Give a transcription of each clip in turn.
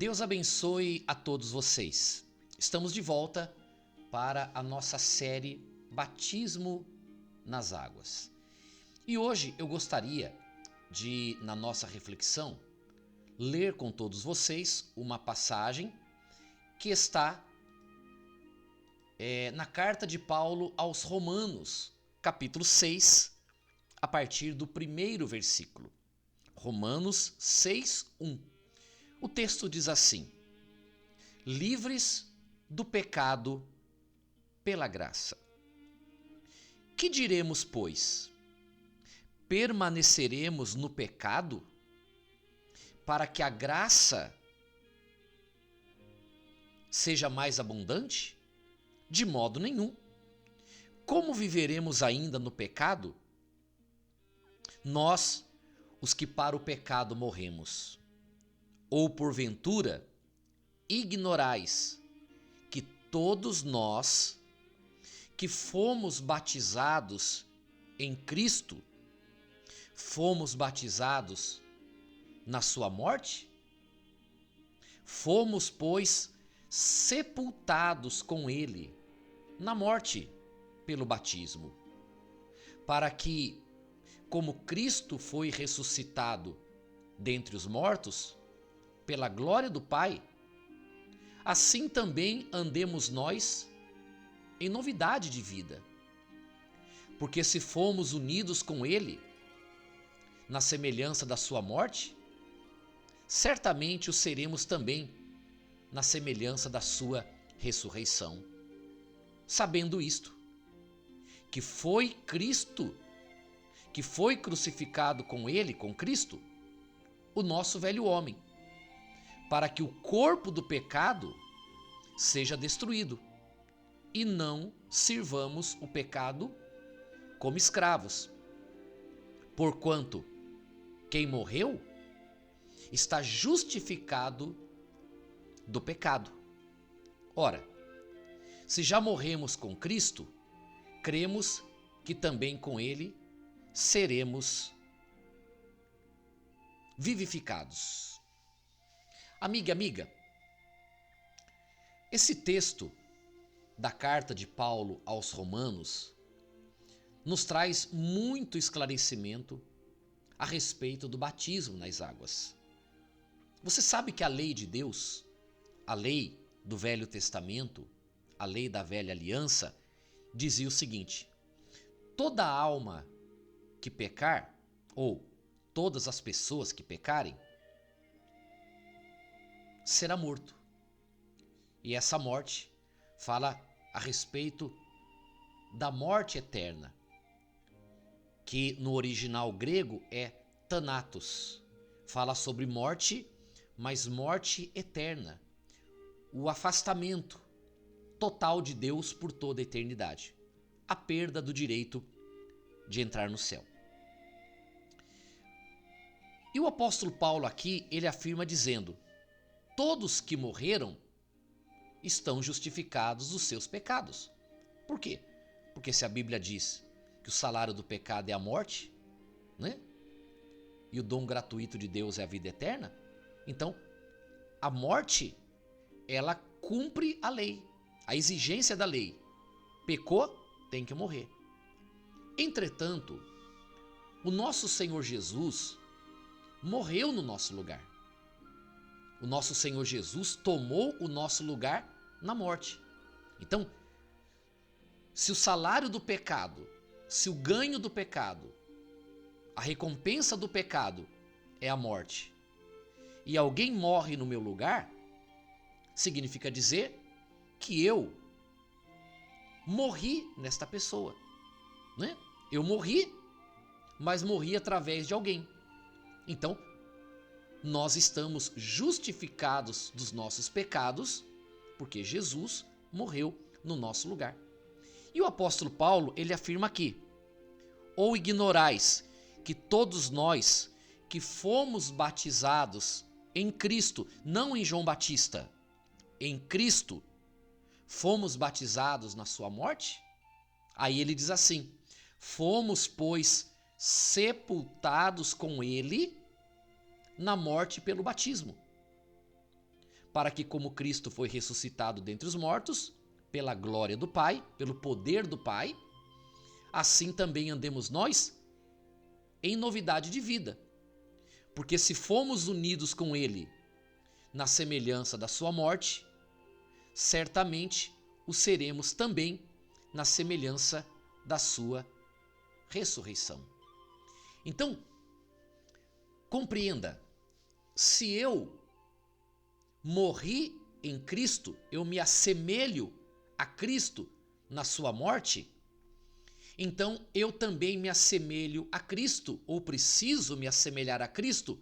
Deus abençoe a todos vocês. Estamos de volta para a nossa série Batismo nas Águas. E hoje eu gostaria de, na nossa reflexão, ler com todos vocês uma passagem que está na carta de Paulo aos Romanos, capítulo 6, a partir do primeiro versículo. Romanos 6:1. O texto diz assim: livres do pecado pela graça. Que diremos, pois? Permaneceremos no pecado para que a graça seja mais abundante? De modo nenhum. Como viveremos ainda no pecado? Nós, os que para o pecado morremos. Ou porventura, ignorais que todos nós que fomos batizados em Cristo, fomos batizados na sua morte? Fomos, pois, sepultados com ele na morte pelo batismo, para que, como Cristo foi ressuscitado dentre os mortos, pela glória do Pai, assim também andemos nós em novidade de vida. Porque se fomos unidos com ele na semelhança da sua morte, certamente o seremos também na semelhança da sua ressurreição. Sabendo isto, que foi Cristo, que foi crucificado com ele, com Cristo, o nosso velho homem, para que o corpo do pecado seja destruído e não sirvamos o pecado como escravos. Porquanto quem morreu está justificado do pecado. Ora, se já morremos com Cristo, cremos que também com ele seremos vivificados. Amiga, esse texto da carta de Paulo aos Romanos nos traz muito esclarecimento a respeito do batismo nas águas. Você sabe que a lei de Deus, a lei do Velho Testamento, a lei da Velha Aliança, dizia o seguinte: toda alma que pecar, ou todas as pessoas que pecarem, será morto. E essa morte fala a respeito da morte eterna, que no original grego é thanatos. Fala sobre morte, mas morte eterna. O afastamento total de Deus por toda a eternidade. A perda do direito de entrar no céu. E o apóstolo Paulo aqui, ele afirma dizendo: todos que morreram estão justificados dos seus pecados. Por quê? Porque se a Bíblia diz que o salário do pecado é a morte, né? E o dom gratuito de Deus é a vida eterna, então a morte, ela cumpre a lei, a exigência da lei. Pecou, tem que morrer. Entretanto, o nosso Senhor Jesus morreu no nosso lugar. O nosso Senhor Jesus tomou o nosso lugar na morte. Então, se o salário do pecado, se o ganho do pecado, a recompensa do pecado é a morte, e alguém morre no meu lugar, significa dizer que eu morri nesta pessoa, né? Eu morri, mas morri através de alguém. Então, nós estamos justificados dos nossos pecados porque Jesus morreu no nosso lugar. E o apóstolo Paulo, ele afirma aqui: ou ignorais que todos nós que fomos batizados em Cristo, não em João Batista, em Cristo, fomos batizados na sua morte? Aí ele diz assim: fomos, pois, sepultados com ele na morte pelo batismo. para que, como Cristo foi ressuscitado dentre os mortos, pela glória do Pai, pelo poder do Pai, assim também andemos nós em novidade de vida. Porque se fomos unidos com Ele na semelhança da sua morte, certamente o seremos também na semelhança da sua ressurreição. Então, compreenda, se eu morri em Cristo, eu me assemelho a Cristo na sua morte, então eu também me assemelho a Cristo, ou preciso me assemelhar a Cristo,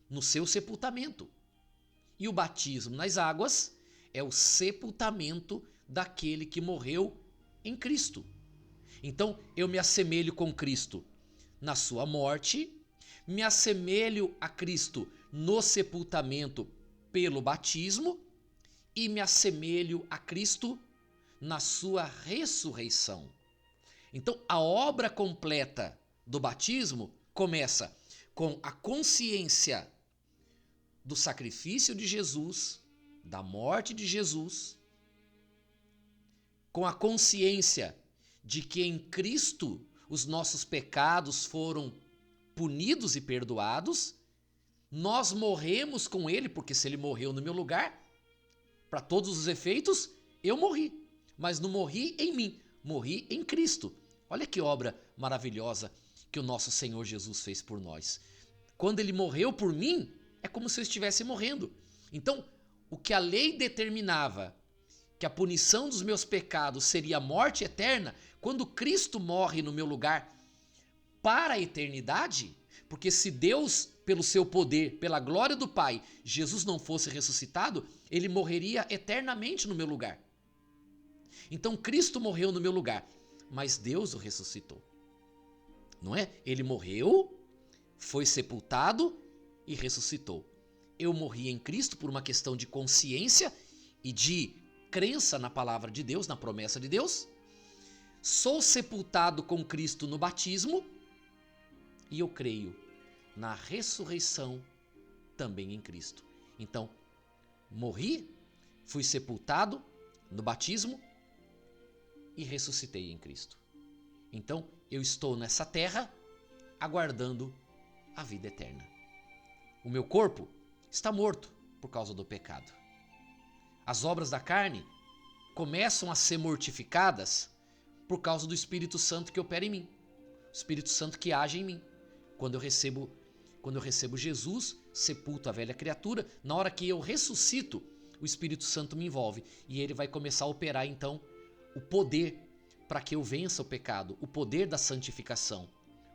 no seu sepultamento. E o batismo nas águas é o sepultamento daquele que morreu em Cristo. Então eu me assemelho com Cristo na sua morte, me assemelho a Cristo no sepultamento pelo batismo e me assemelho a Cristo na sua ressurreição. Então, a obra completa do batismo começa com a consciência do sacrifício de Jesus, da morte de Jesus, com a consciência de que em Cristo os nossos pecados foram punidos e perdoados, nós morremos com Ele, porque se Ele morreu no meu lugar, para todos os efeitos, eu morri, mas não morri em mim, morri em Cristo. Olha que obra maravilhosa que o nosso Senhor Jesus fez por nós. Quando Ele morreu por mim, é como se eu estivesse morrendo. Então, o que a lei determinava, que a punição dos meus pecados seria a morte eterna, quando Cristo morre no meu lugar para a eternidade, porque se Deus, pelo seu poder, pela glória do Pai, Jesus não fosse ressuscitado, Ele morreria eternamente no meu lugar. Então Cristo morreu no meu lugar, mas Deus o ressuscitou. Não é? Ele morreu, foi sepultado e ressuscitou. Eu morri em Cristo por uma questão de consciência e de crença na palavra de Deus, na promessa de Deus. Sou sepultado com Cristo no batismo e eu creio na ressurreição também em Cristo. Então, morri, fui sepultado no batismo e ressuscitei em Cristo. Então, eu estou nessa terra aguardando a vida eterna. O meu corpo está morto por causa do pecado. As obras da carne começam a ser mortificadas por causa do Espírito Santo que opera em mim. O Espírito Santo que age em mim. Quando eu recebo Jesus, sepulto a velha criatura, na hora que eu ressuscito, o Espírito Santo me envolve e ele vai começar a operar então o poder para que eu vença o pecado, o poder da santificação,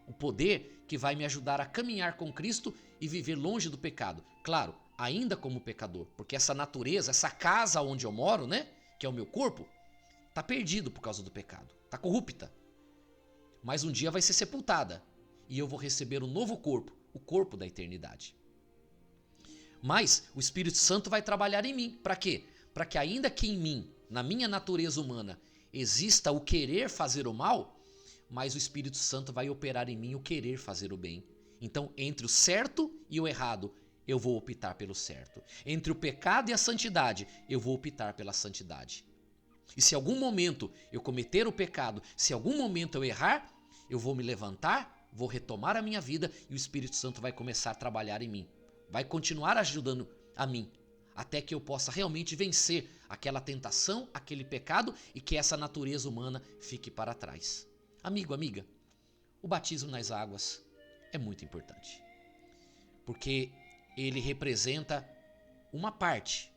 o poder que vai me ajudar a caminhar com Cristo e viver longe do pecado. Claro, ainda como pecador, porque essa natureza, essa casa onde eu moro, né, que é o meu corpo, está perdido por causa do pecado, está corrupta. Mas um dia vai ser sepultada e eu vou receber um novo corpo, o corpo da eternidade. Mas o Espírito Santo vai trabalhar em mim. Para quê? Para que ainda que em mim, na minha natureza humana, exista o querer fazer o mal, mas o Espírito Santo vai operar em mim o querer fazer o bem. Então, entre o certo e o errado, eu vou optar pelo certo. Entre o pecado e a santidade, eu vou optar pela santidade. E se algum momento eu cometer o pecado, se algum momento eu errar, eu vou me levantar, vou retomar a minha vida e o Espírito Santo vai começar a trabalhar em mim. Vai continuar ajudando a mim, até que eu possa realmente vencer aquela tentação, aquele pecado e que essa natureza humana fique para trás. Amigo, amiga, o batismo nas águas é muito importante, porque ele representa uma parte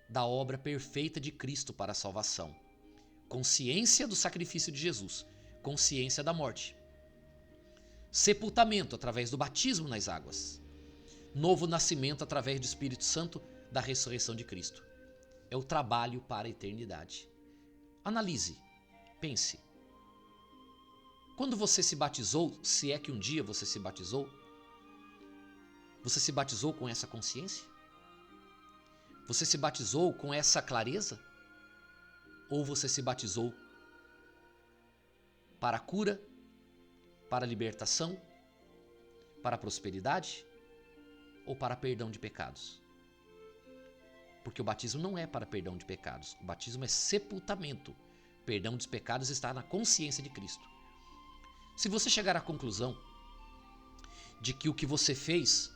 da obra perfeita de Cristo para a salvação. Consciência do sacrifício de Jesus, consciência da morte. Sepultamento através do batismo nas águas. Novo nascimento através do Espírito Santo da ressurreição de Cristo. É o trabalho para a eternidade. Analise, pense. Quando você se batizou, se é que um dia você se batizou com essa consciência? Você se batizou com essa clareza? Ou você se batizou para a cura, para a libertação, para a prosperidade ou para perdão de pecados? Porque o batismo não é para perdão de pecados. O batismo é sepultamento. Perdão dos pecados está na consciência de Cristo. Se você chegar à conclusão de que o que você fez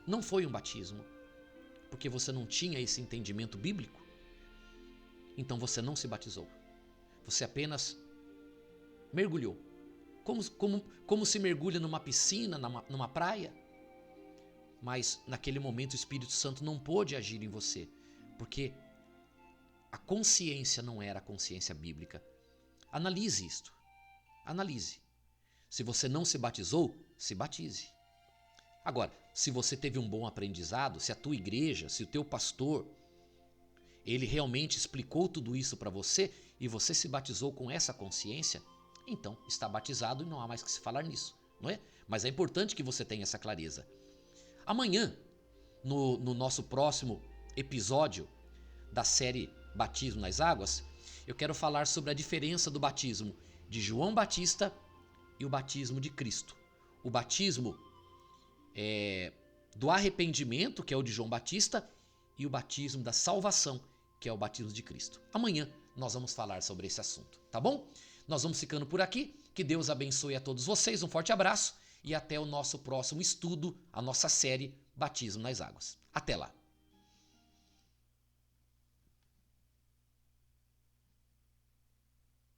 não foi um batismo, porque você não tinha esse entendimento bíblico, então você não se batizou. Você apenas mergulhou. Como se mergulha numa piscina, numa praia. Mas naquele momento o Espírito Santo não pôde agir em você, porque a consciência não era a consciência bíblica. Analise isto. Analise. Se você não se batizou, se batize. Agora, se você teve um bom aprendizado, se a tua igreja, se o teu pastor, ele realmente explicou tudo isso para você e você se batizou com essa consciência, então está batizado e não há mais que se falar nisso, não é? Mas é importante que você tenha essa clareza. Amanhã, no nosso próximo episódio da série Batismo nas Águas, eu quero falar sobre a diferença do batismo de João Batista e o batismo de Cristo. O batismo do arrependimento, que é o de João Batista, e o batismo da salvação, que é o batismo de Cristo. Amanhã nós vamos falar sobre esse assunto, tá bom? Nós vamos ficando por aqui. Que Deus abençoe a todos vocês. Um forte abraço e até o nosso próximo estudo, a nossa série Batismo nas Águas. Até lá!